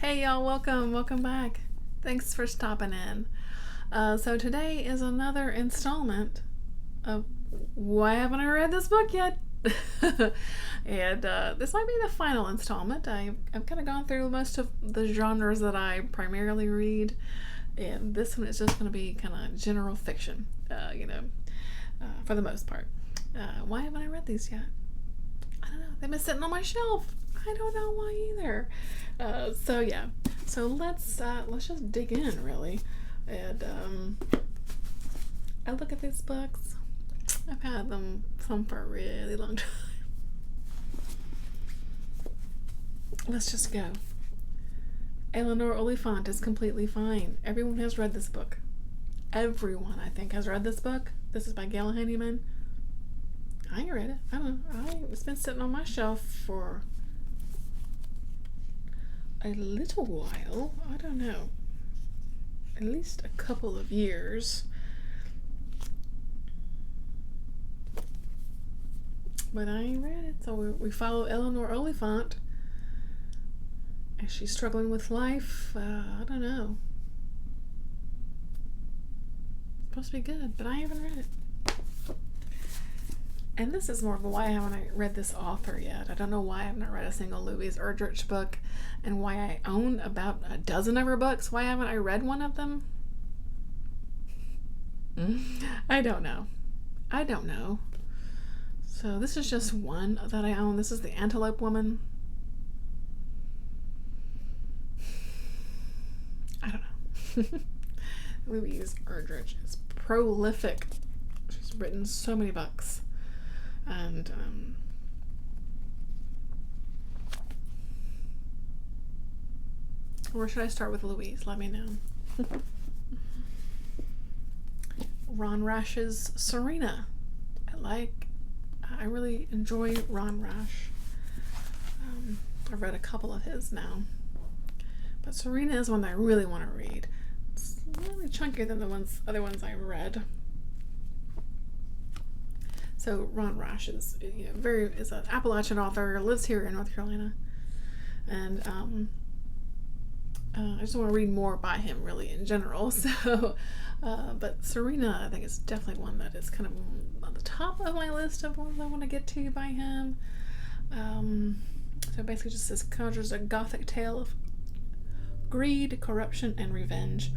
Hey y'all, welcome back. Thanks for stopping in. So today is another installment of Why Haven't I Read This Book Yet? And this might be the final installment. I've kind of gone through most of the genres that I primarily read, and this one is just going to be kind of general fiction, for the most part. Why haven't I read these yet? I don't know. They've been sitting on my shelf. I don't know why either. So let's just dig in, really. And I look at these books. I've had some for a really long time. Let's just go. Eleanor Oliphant is completely fine. Everyone has read this book. Everyone, I think, has read this book. This is by Gail Handyman. I ain't read it. I don't know. It's been sitting on my shelf for a little while. I don't know. At least a couple of years. But I ain't read it. So we follow Eleanor Oliphant as she's struggling with life. I don't know. It's supposed to be good, but I haven't read it. And this is more of a why haven't I read this author yet. I don't know why I've not read a single Louise Erdrich book, and why I own about a dozen of her books. Why haven't I read one of them? I don't know. So this is just one that I own. This is The Antelope Woman. I don't know. Louise Erdrich is prolific. She's written so many books. And where should I start with Louise? Let me know. Rash's Serena. I really enjoy Rash. I've read a couple of his now. But Serena is one that I really want to read. It's really chunkier than the other ones I read. So Rash is is an Appalachian author, lives here in North Carolina, and I just want to read more by him, really, in general. So, but Serena, I think, is definitely one that is kind of on the top of my list of ones I want to get to by him. So basically, just this conjures a gothic tale of greed, corruption, and revenge,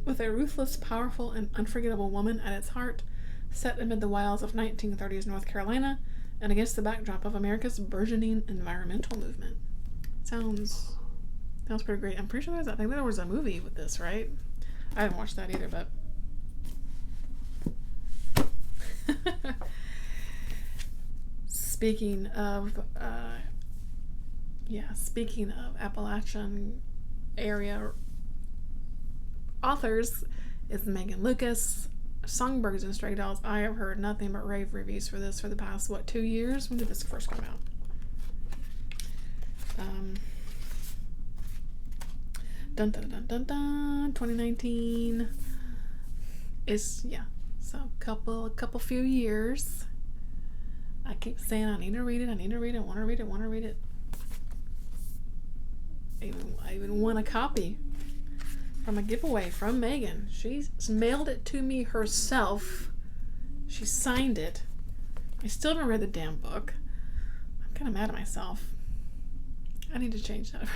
with a ruthless, powerful, and unforgettable woman at its heart, set amid the wilds of 1930s North Carolina and against the backdrop of America's burgeoning environmental movement. Sounds pretty great. I'm pretty sure I think there was a movie with this, right? I haven't watched that either, but speaking of Appalachian area authors, is Megan Lucas. Songbirds and Stray Dolls. I have heard nothing but rave reviews for this for the past 2 years. When did this first come out? Dun dun dun dun dun. 2019. So couple few years. I keep saying I need to read it. Want to read it. I even won a copy from a giveaway from Megan. She mailed it to me herself. She signed it. I still haven't read the damn book. I'm kind of mad at myself. I need to change that.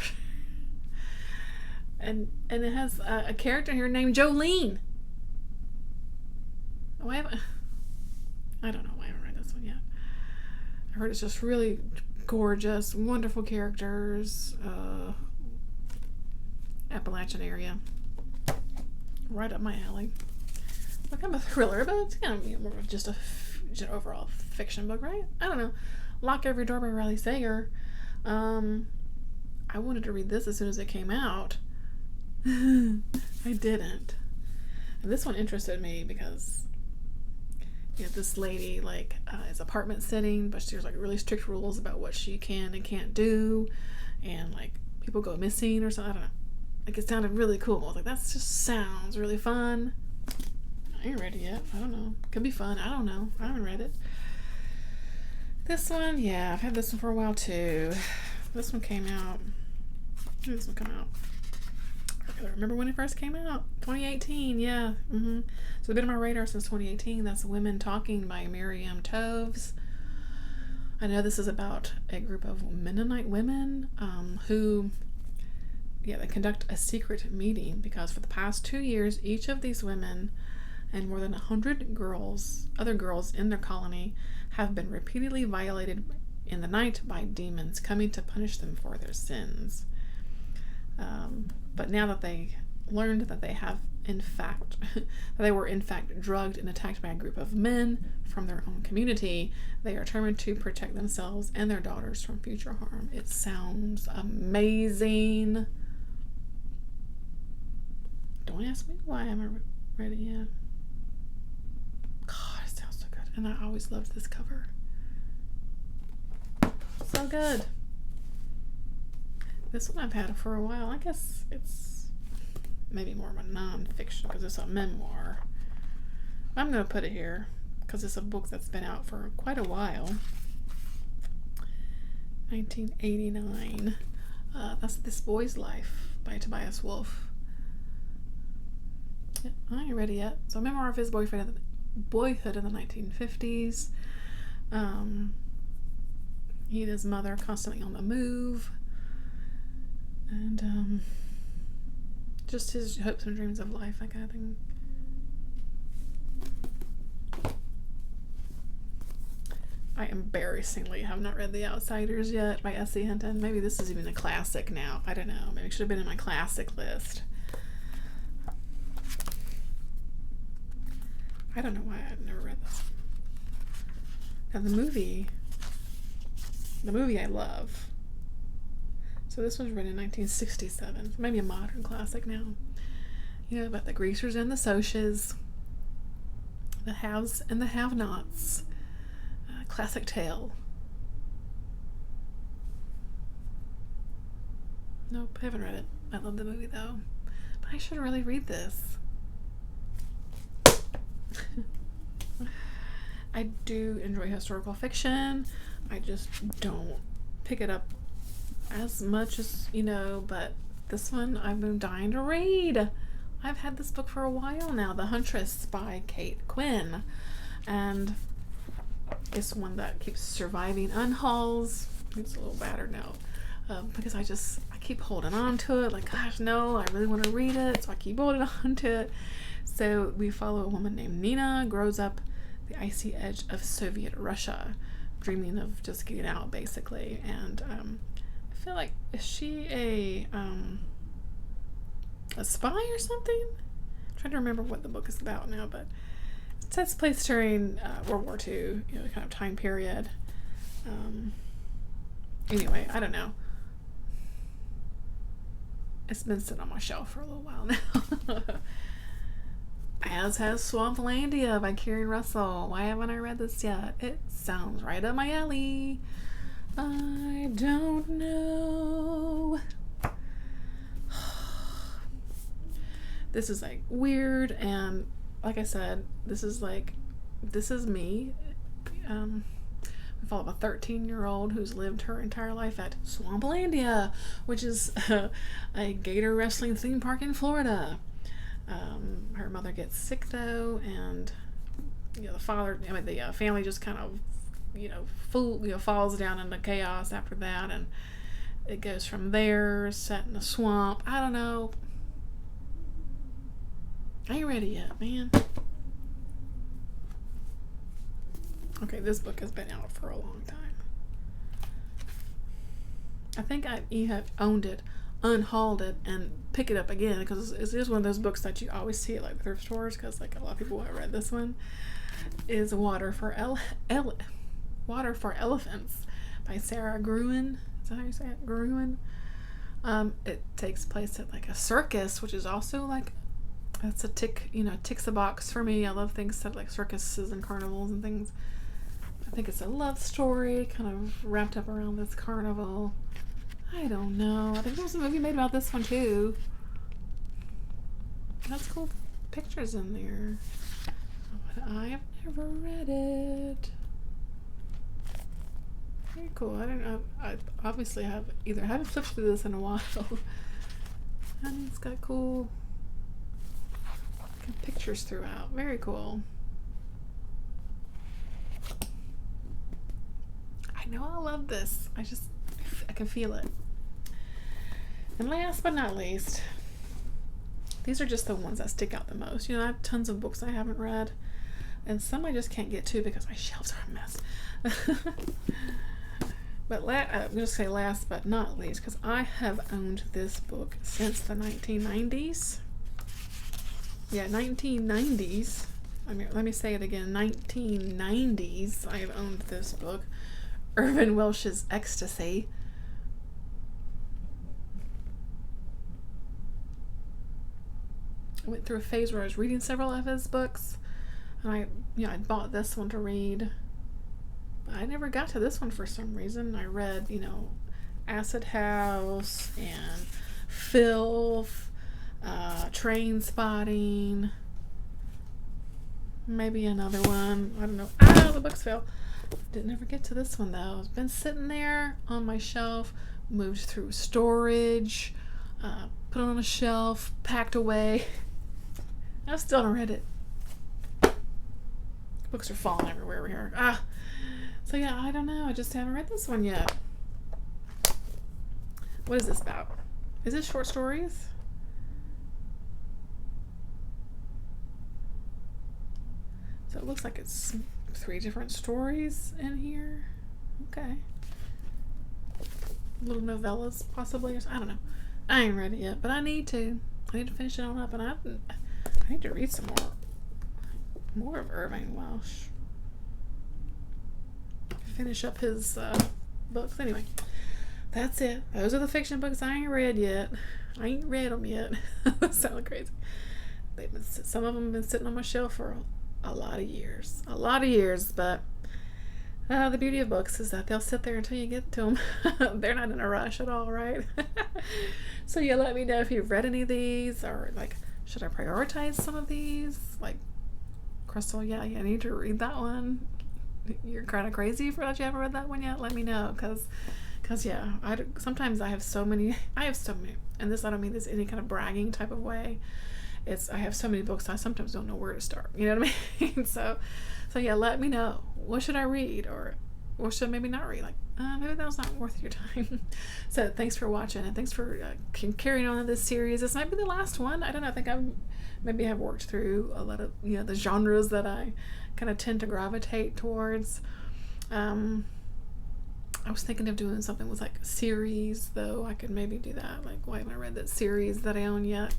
and it has a character here named Jolene. I don't know why I haven't read this one yet. I heard it's just really gorgeous, wonderful characters. Appalachian area. Right up my alley. Well, kind of a thriller, but it's kind of more of just an overall fiction book, right? I don't know. Lock Every Door by Riley Sager. I wanted to read this as soon as it came out. I didn't. And this one interested me because this lady is apartment sitting, but there's really strict rules about what she can and can't do, and people go missing or something. I don't know. It sounded really cool. I was like, that just sounds really fun. I ain't read it yet. I don't know. Could be fun. I don't know. I haven't read it. This one, yeah, I've had this one for a while too. This one came out When did this one come out? I remember when it first came out. 2018, yeah. So it's been on my radar since 2018. That's Women Talking by Miriam Toews. I know this is about a group of Mennonite women who, they conduct a secret meeting because for the past 2 years, each of these women and more than 100 other girls in their colony, have been repeatedly violated in the night by demons coming to punish them for their sins. But now that they learned that they were in fact drugged and attacked by a group of men from their own community, they are determined to protect themselves and their daughters from future harm. It sounds amazing. Don't ask me why I haven't read it yet. God, it sounds so good. And I always loved this cover. So good. This one I've had for a while. I guess it's maybe more of a non-fiction because it's a memoir. I'm going to put it here because it's a book that's been out for quite a while. 1989. That's This Boy's Life by Tobias Wolff. Yeah, I ain't read it yet. So, a memoir of his boyhood in the 1950s. He and his mother constantly on the move. And just his hopes and dreams of life, that kind of thing. I embarrassingly have not read The Outsiders yet by S.E. Hinton. Maybe this is even a classic now. I don't know. Maybe it should have been in my classic list. I don't know why I've never read this. And the movie I love. So this was written in 1967. Maybe a modern classic now. About the greasers and the Socs, the haves and the have-nots. Classic tale. Nope, I haven't read it. I love the movie though. But I should really read this. I do enjoy historical fiction. I just don't pick it up as much as, but this one I've been dying to read. I've had this book for a while now, The Huntress by Kate Quinn. And it's one that keeps surviving unhauls. It's a little battered now. Because I keep holding on to it. Like, gosh, no, I really want to read it. So I keep holding on to it. So we follow a woman named Nina, grows up the icy edge of Soviet Russia, dreaming of just getting out, basically. And I feel like, is she a spy or something? I'm trying to remember what the book is about now, but it takes place during World War II, kind of time period. Anyway, I don't know. It's been sitting on my shelf for a little while now. As has Swamplandia by Carrie Russell. Why haven't I read this yet? It sounds right up my alley. I don't know. This is like weird, and like I said, this is me. We follow a 13-year-old who's lived her entire life at Swamplandia, which is a gator wrestling theme park in Florida. Her mother gets sick though, and the family just kind of falls down into chaos after that, and it goes from there, set in a swamp. I don't know. I ain't ready yet, man. Okay, this book has been out for a long time. I think I have owned it, unhauled it, and pick it up again, because it is one of those books that you always see at like thrift stores, because like a lot of people have read this one. Is Water for Elephants by Sarah Gruen. Is that how you say it? Gruen. It takes place at like a circus, which is also like, that's ticks a box for me. I love things that like circuses and carnivals and things. I think it's a love story kind of wrapped up around this carnival. I don't know. I think there was a movie made about this one too. That's cool pictures in there. But I have never read it. Very cool. I don't know. I obviously haven't flipped through this in a while. And it's got cool pictures throughout. Very cool. I know I love this. I can feel it. And last but not least, these are just the ones that stick out the most. You know, I have tons of books I haven't read, and some I just can't get to because my shelves are a mess. But I'm going to say last but not least, because I have owned this book since the 1990s. Yeah, 1990s. I mean, let me say it again. 1990s. I have owned this book, Irvin Welsh's Ecstasy. I went through a phase where I was reading several of his books, and I bought this one to read. But I never got to this one for some reason. I read, Acid House and Filth, Train Spotting, maybe another one. I don't know. The books fell. Didn't ever get to this one though. It's been sitting there on my shelf, moved through storage, put it on a shelf, packed away. I still haven't read it. Books are falling everywhere over here. So yeah, I don't know. I just haven't read this one yet. What is this about? Is this short stories? So it looks like it's 3 different stories in here. Okay. Little novellas, possibly. I don't know. I ain't read it yet, but I need to. I need to finish it on up, and I need to read some more of Irving Welsh. Finish up his books. Anyway, that's it. Those are the fiction books I ain't read yet. I ain't read them yet. That sounds crazy. Some of them have been sitting on my shelf for a lot of years. But the beauty of books is that they'll sit there until you get to them. They're not in a rush at all, right? So yeah, let me know if you've read any of these, or like, should I prioritize some of these? Like, Crystal, yeah, you need to read that one. You're kind of crazy for that you haven't read that one yet. Let me know, because yeah, sometimes I have so many, and this, I don't mean this any kind of bragging type of way. I have so many books I sometimes don't know where to start. You know what I mean? So yeah, let me know. What should I read, or should I maybe not read? Like, maybe that was not worth your time. So thanks for watching, and thanks for carrying on in this series. This might be the last one. I don't know. I think maybe have worked through a lot of the genres that I kind of tend to gravitate towards. I was thinking of doing something with like series, though. I could maybe do that. Like, why haven't I read that series that I own yet?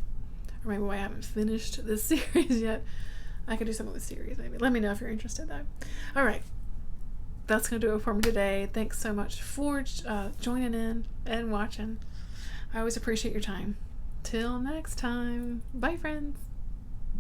Or maybe why I haven't finished this series yet. I could do something with series, maybe. Let me know if you're interested, though. All right. That's going to do it for me today. Thanks so much for joining in and watching. I always appreciate your time. Till next time. Bye, friends.